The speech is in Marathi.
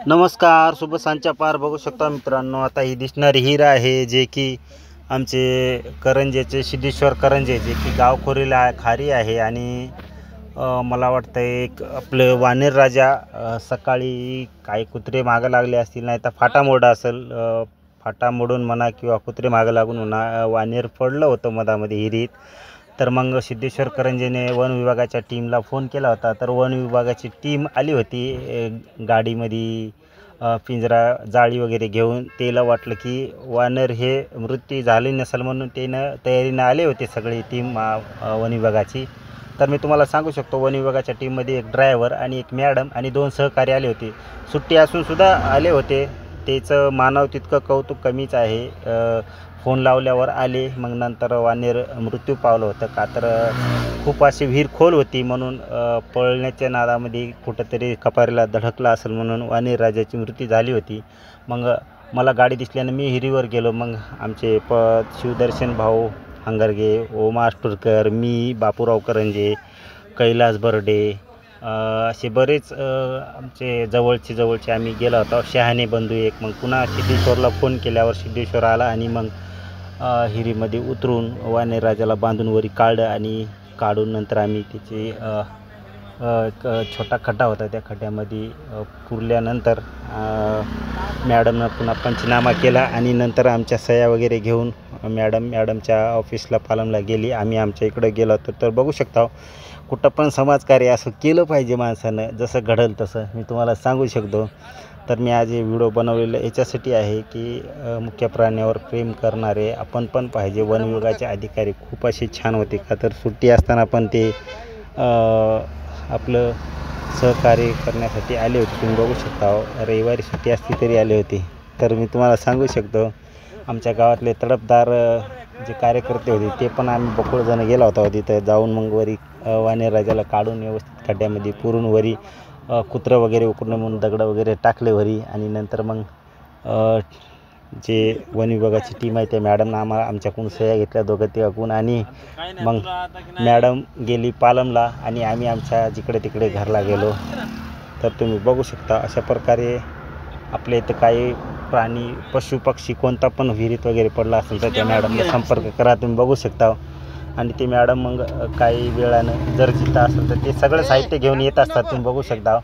नमस्कार, शुभ सांजच्या पार बघू शकता मित्रांनो. आता ही दिसणारी हिर आहे जे की आमचे करंजेचे सिद्धेश्वर करंजे जे की गावखोरीला खारी आहे. आणि मला वाटतं एक आपलं वानेर राजा सकाळी काही कुत्रे मागं लागले असतील, नाही तर फाटा मोडा असेल. फाटा मोडून म्हणा किंवा कुत्रे मागं लागून म्हणा, वानेर पडलं होतं मधामध्ये हिरीत. तर मग सिद्धेश्वर करंजेने वन विभागाच्या टीमला फोन केला होता. तर वन विभागाची टीम आली होती गाडीमध्ये, पिंजरा जाळी वगैरे घेऊन. त्याला वाटलं की वानर हे मृत्यू झाले नसेल म्हणून त्यानं तयारीनं आले होते सगळी टीम वन विभागाची. तर मी तुम्हाला सांगू शकतो, वन विभागाच्या टीममध्ये एक ड्रायव्हर आणि एक मॅडम आणि 2 सहकारी आले होते. सुट्टी असूनसुद्धा आले होते. त्याचं मानव तितकं कौतुक कमीच आहे. फोन लावल्यावर आले. मग नंतर वानेर मृत्यू पावलं होतं का तर खूप अशी विहीर खोल होती म्हणून पळण्याच्या नादामध्ये कुठंतरी कपारीला धडकला असेल म्हणून वानेर राजाची मृत्यू झाली होती. मग मला गाडी दिसल्यानं मी हिरीवर गेलो. मग आमचे शिवदर्शन भाऊ हंगरगे, ओमा अष्टुरकर, मी बापूराव करंजे, कैलास बर्डे, असे बरेच आमचे जवळचे आम्ही गेलो होतो. शहाणे बंधू एक. मग पुन्हा सिद्धेश्वरला फोन केल्यावर सिद्धेश्वर आला आणि मग हिरीमध्ये उतरून वानेर राजाला बांधून वरी काढलं. आणि काढून नंतर आम्ही त्याची एक छोटा खड्डा होता, त्या खड्ड्यामध्ये पुरल्यानंतर मॅडमनं पुन्हा पंचनामा केला. आणि नंतर आमच्या सह्या वगैरे घेऊन मॅडमच्या ऑफिसला पालमला गेली. आम्ही आमच्या इकडं गेलो होतो. तर बघू शकता, कुठं पण समाजकार्य असं केलं पाहिजे माणसानं, जसं घडेल तसं मी तुम्हाला सांगू शकतो. तर मी आज हे व्हिडिओ बनवलेलं याच्यासाठी आहे की मुख्य प्राण्यावर प्रेम करणारे आपण पण पाहिजे. वन विभागाचे अधिकारी खूप असे छान होते का तर सुट्टी असताना पण ते आपलं सहकार्य करण्यासाठी आले होते. तुम्ही बघू शकता, रविवारी सुट्टी असती तरी आले होते. तर मी तुम्हाला सांगू शकतो, आमच्या गावातले तडफदार जे कार्यकर्ते होते ते पण आम्ही बकोळ जण गेला होता तिथं जाऊन. मग वरी वानेर राजाला काढून व्यवस्थित खड्ड्यामध्ये पुरून वरी कुत्रं वगैरे उकरणं म्हणून दगडं वगैरे टाकले वरी. आणि नंतर मग जे वन विभागाची टीम आहे त्या मॅडमनं आमच्याकडून सह्या घेतल्या दोघं तिघाकडून. आणि मग मॅडम गेली पालमला आणि आम्ही आमच्या जिकडे तिकडे घरला गेलो. तर तुम्ही बघू शकता, अशा प्रकारे आपल्या इथं काही प्राणी पशु पक्षी कोणता पण विहिरीत वगैरे पडला असेल तर त्या मॅडमला संपर्क करा. तुम्ही बघू शकता. आणि ते मॅडम मग काही वेळानं जर जिथं असेल तर ते सगळं साहित्य घेऊन येत असतात. तुम्ही बघू शकता.